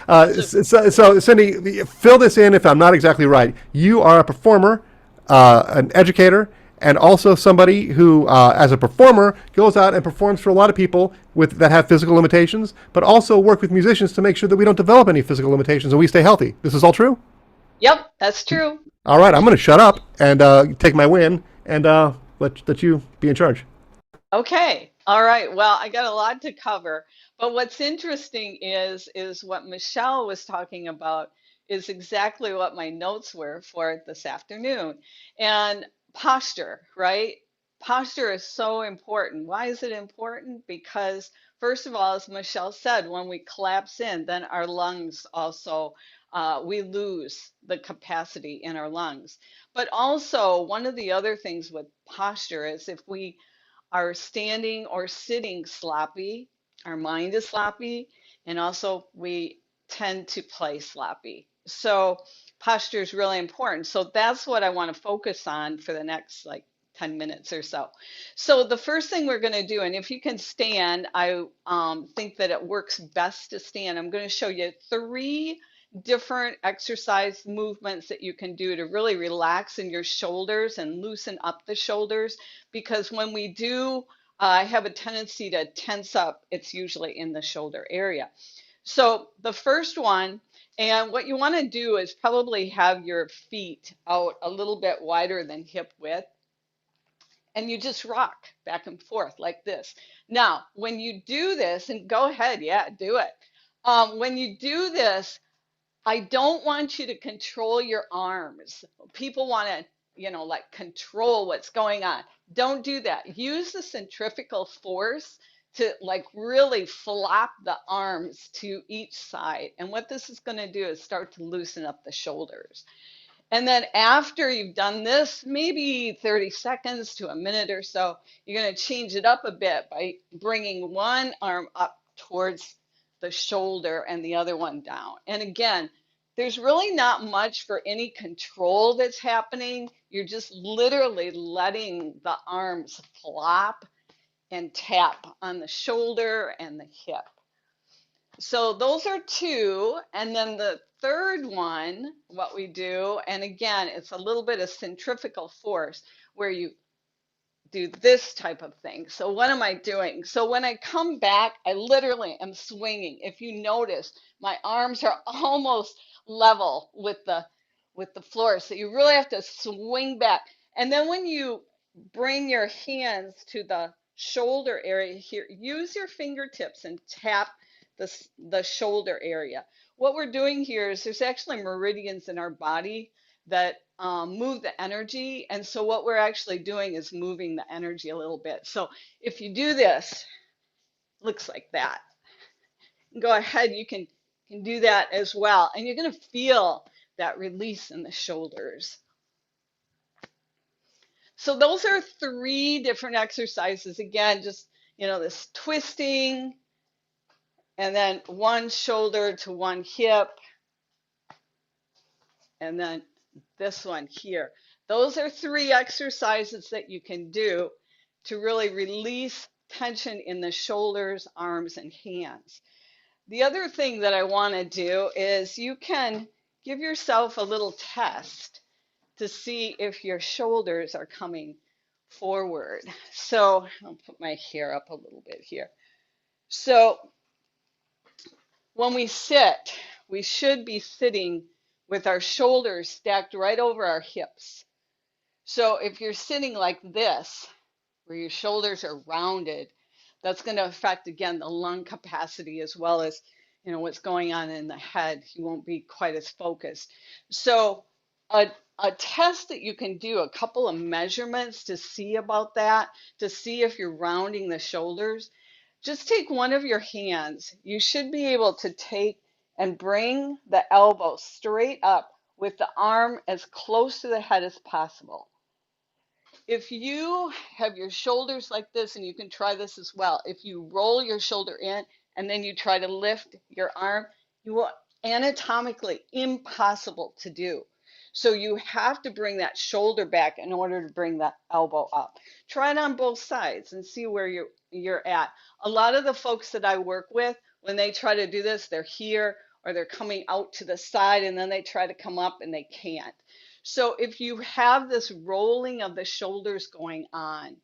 So So, Cindy, fill this in if I'm not exactly right. You are a performer, an educator, and also somebody who, as a performer, goes out and performs for a lot of people that have physical limitations, but also work with musicians to make sure that we don't develop any physical limitations and we stay healthy. This is all true? yep, that's true. All right, I'm going to shut up and take my win and let you be in charge. Okay. All right. Well, I got a lot to cover, but what's interesting is what Michelle was talking about is exactly what my notes were for this afternoon. And posture, right? Posture is so important. Why is it important? Because first of all, as Michelle said, when we collapse in, then our lungs also we lose the capacity in our lungs. But also, one of the other things with posture is if we are standing or sitting sloppy, our mind is sloppy, and also we tend to play sloppy. So posture is really important. So that's what I want to focus on for the next like 10 minutes or so. So the first thing we're going to do, and if you can stand, I think that it works best to stand. I'm going to show you three different exercise movements that you can do to really relax in your shoulders and loosen up the shoulders because when we do have a tendency to tense up, it's usually in the shoulder area. So the first one, and what you want to do is probably have your feet out a little bit wider than hip width, and you just rock back and forth like this. Now, when you do this, and go ahead, yeah, do it. When you do this, I don't want you to control your arms. People want to, like control what's going on. Don't do that. Use the centrifugal force to like really flop the arms to each side. And what this is going to do is start to loosen up the shoulders. And then after you've done this, maybe 30 seconds to a minute or so, you're going to change it up a bit by bringing one arm up towards the shoulder and the other one down. And again, there's really not much for any control that's happening. You're just literally letting the arms flop and tap on the shoulder and the hip. So those are two. And then the third one, what we do, and again, it's a little bit of centrifugal force where you do this type of thing. So what am I doing? So when I come back, I literally am swinging. If you notice, my arms are almost level with the floor. So you really have to swing back. And then when you bring your hands to the shoulder area here, use your fingertips and tap the shoulder area. What we're doing here is there's actually meridians in our body that move the energy. And so what we're actually doing is moving the energy a little bit. So if you do this, looks like that. Go ahead, you can do that as well. And you're going to feel that release in the shoulders. So those are three different exercises. Again, just, this twisting and then one shoulder to one hip and then this one here. Those are three exercises that you can do to really release tension in the shoulders, arms, and hands. The other thing that I want to do is you can give yourself a little test to see if your shoulders are coming forward. So I'll put my hair up a little bit here. So when we sit, we should be sitting with our shoulders stacked right over our hips. So if you're sitting like this, where your shoulders are rounded, that's going to affect again the lung capacity as well as what's going on in the head. You won't be quite as focused. So a test that you can do, a couple of measurements to see about that, to see if you're rounding the shoulders. Just take one of your hands. You should be able to take and bring the elbow straight up with the arm as close to the head as possible. If you have your shoulders like this, and you can try this as well, if you roll your shoulder in and then you try to lift your arm, you will anatomically impossible to do. So you have to bring that shoulder back in order to bring that elbow up. Try it on both sides and see where you're at. A lot of the folks that I work with, when they try to do this, they're here or they're coming out to the side and then they try to come up and they can't. So if you have this rolling of the shoulders going on,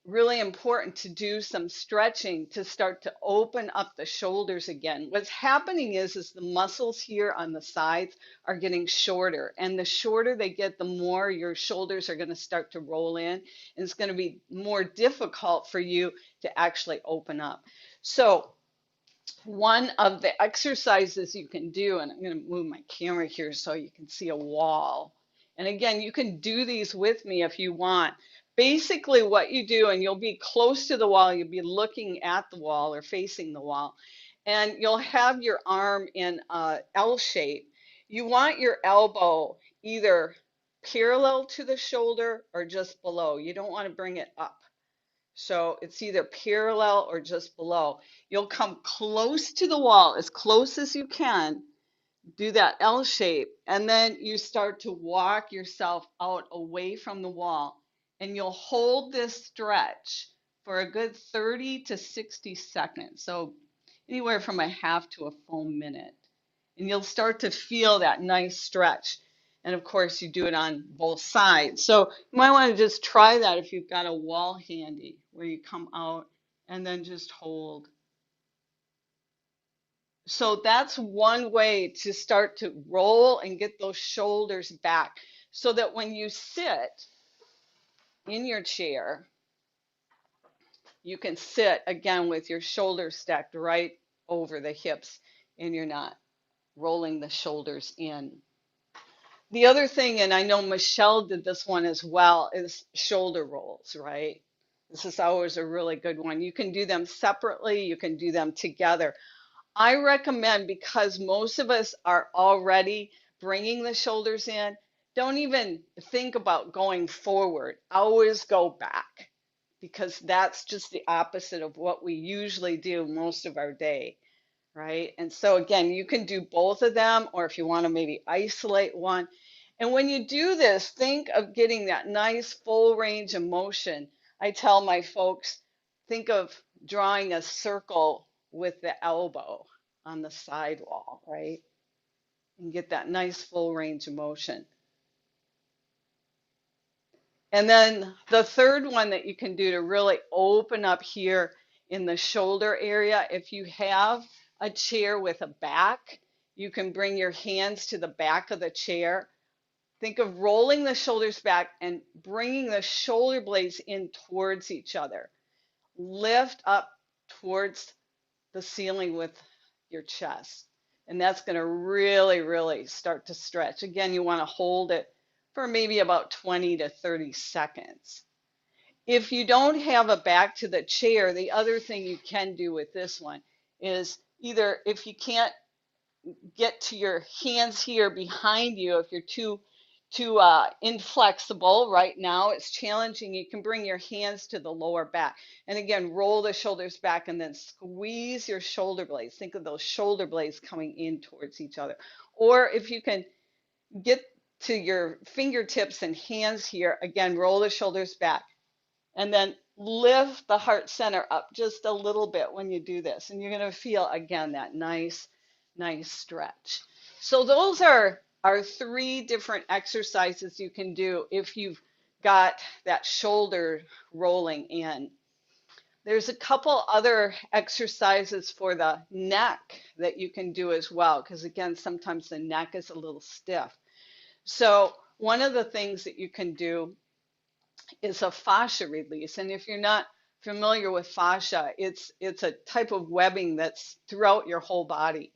really important to do some stretching to start to open up the shoulders again. What's happening is the muscles here on the sides are getting shorter, and the shorter they get, the more your shoulders are going to start to roll in, and it's going to be more difficult for you to actually open up. So one of the exercises you can do, and I'm going to move my camera here so you can see a wall. And again, you can do these with me if you want. Basically, what you do, and you'll be close to the wall, you'll be looking at the wall or facing the wall, and you'll have your arm in a L shape. You want your elbow either parallel to the shoulder or just below. You don't want to bring it up. So it's either parallel or just below. You'll come close to the wall, as close as you can, do that L shape, and then you start to walk yourself out away from the wall. And you'll hold this stretch for a good 30 to 60 seconds. So anywhere from a half to a full minute. And you'll start to feel that nice stretch. And of course, you do it on both sides. So you might want to just try that if you've got a wall handy, where you come out and then just hold. So that's one way to start to roll and get those shoulders back, so that when you sit in your chair, you can sit again with your shoulders stacked right over the hips and you're not rolling the shoulders in. The other thing, and I know Michelle did this one as well, is shoulder rolls, right? This is always a really good one. You can do them separately, you can do them together. I recommend, because most of us are already bringing the shoulders in, don't even think about going forward. Always go back, because that's just the opposite of what we usually do most of our day, right? And so again, you can do both of them, or if you want to maybe isolate one. And when you do this, think of getting that nice full range of motion. I tell my folks, think of drawing a circle with the elbow on the sidewall, right? And get that nice full range of motion. And then the third one that you can do to really open up here in the shoulder area, if you have a chair with a back, you can bring your hands to the back of the chair. Think of rolling the shoulders back and bringing the shoulder blades in towards each other. Lift up towards the ceiling with your chest. And that's going to really, really start to stretch. Again, you want to hold it for maybe about 20 to 30 seconds. If you don't have a back to the chair, the other thing you can do with this one is, either if you can't get to your hands here behind you, if you're too inflexible right now, it's challenging, you can bring your hands to the lower back. And again, roll the shoulders back and then squeeze your shoulder blades. Think of those shoulder blades coming in towards each other. Or if you can get to your fingertips and hands here, again, roll the shoulders back. And then lift the heart center up just a little bit when you do this. And you're going to feel, again, that nice stretch. So those are three different exercises you can do if you've got that shoulder rolling in. There's a couple other exercises for the neck that you can do as well, because again, sometimes the neck is a little stiff. So one of the things that you can do is a fascia release. And if you're not familiar with fascia, it's a type of webbing that's throughout your whole body.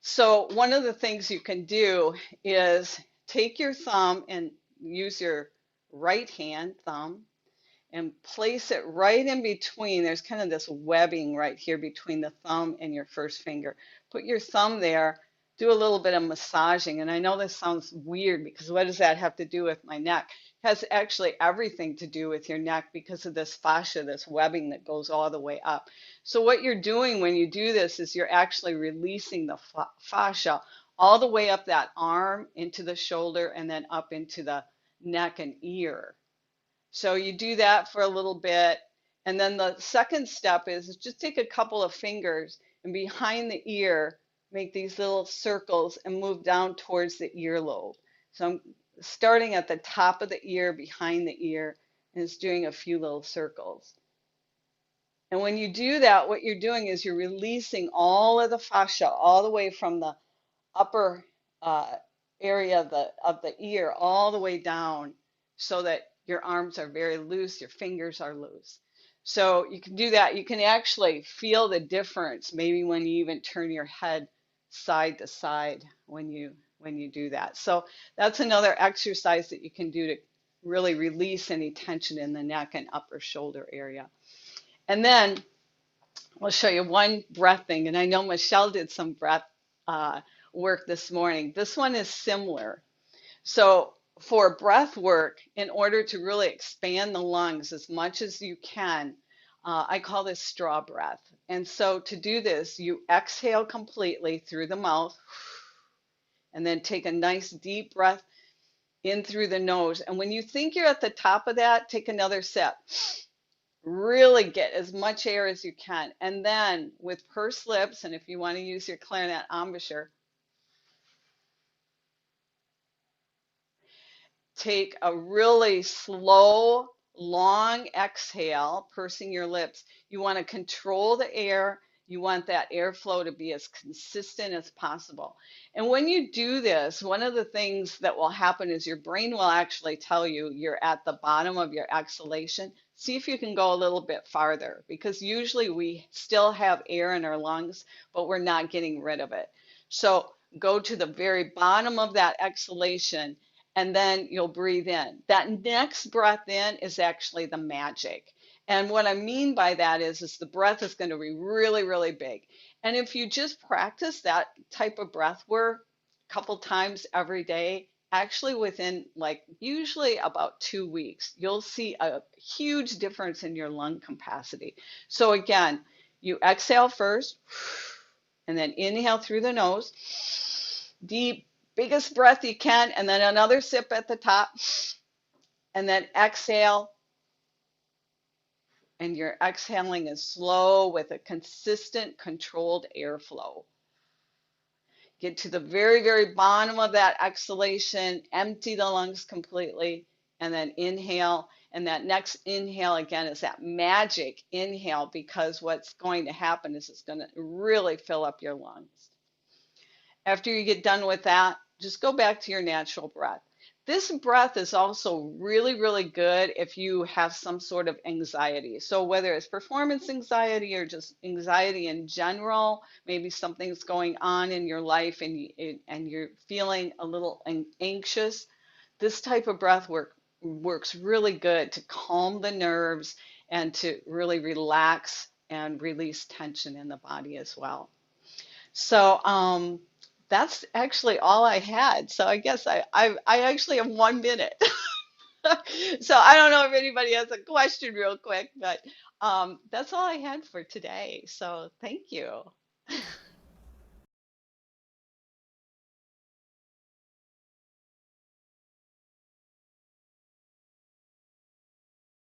So one of the things you can do is take your thumb and use your right hand thumb and place it right in between. There's kind of this webbing right here between the thumb and your first finger. Put your thumb there, do a little bit of massaging. And I know this sounds weird, because what does that have to do with my neck? It has actually everything to do with your neck, because of this fascia, this webbing that goes all the way up. So what you're doing when you do this is you're actually releasing the fascia all the way up that arm into the shoulder and then up into the neck and ear. So you do that for a little bit. And then the second step is just take a couple of fingers and behind the ear, make these little circles and move down towards the earlobe. So I'm starting at the top of the ear, behind the ear, and it's doing a few little circles. And when you do that, what you're doing is you're releasing all of the fascia all the way from the upper uh, area of the ear all the way down so that your arms are very loose, your fingers are loose. So you can do that. You can actually feel the difference maybe when you even turn your head side to side when you do that. So that's another exercise that you can do to really release any tension in the neck and upper shoulder area. And then I'll show you one breath thing, and I know Michelle did some breath uh, work this morning. This one is similar. So for breath work, in order to really expand the lungs as much as you can, I call this straw breath. And so to do this, you exhale completely through the mouth, and then take a nice deep breath in through the nose. And when you think you're at the top of that, take another sip. Really get as much air as you can. And then with pursed lips, and if you want to use your clarinet embouchure, take a really slow, long exhale, pursing your lips. You want to control the air. You want that airflow to be as consistent as possible. And when you do this, one of the things that will happen is your brain will actually tell you you're at the bottom of your exhalation. See if you can go a little bit farther, because usually we still have air in our lungs, but we're not getting rid of it. So go to the very bottom of that exhalation, and then you'll breathe in. That next breath in is actually the magic. And what I mean by that is the breath is going to be really, really big. And if you just practice that type of breath work a couple times every day, actually within like usually about 2 weeks, you'll see a huge difference in your lung capacity. So again, you exhale first, and then inhale through the nose, deep, biggest breath you can, and then another sip at the top, and then exhale. And you're exhaling is slow with a consistent, controlled airflow. Get to the very, very bottom of that exhalation, empty the lungs completely, and then inhale. And that next inhale again is that magic inhale, because what's going to happen is it's going to really fill up your lungs. After you get done with that, just go back to your natural breath. This breath is also really, really good if you have some sort of anxiety. So whether it's performance anxiety or just anxiety in general, maybe something's going on in your life and you're feeling a little anxious, this type of breath work works really good to calm the nerves and to really relax and release tension in the body as well. So that's actually all I had. So I guess I actually have 1 minute. So I don't know if anybody has a question real quick, but that's all I had for today. So thank you.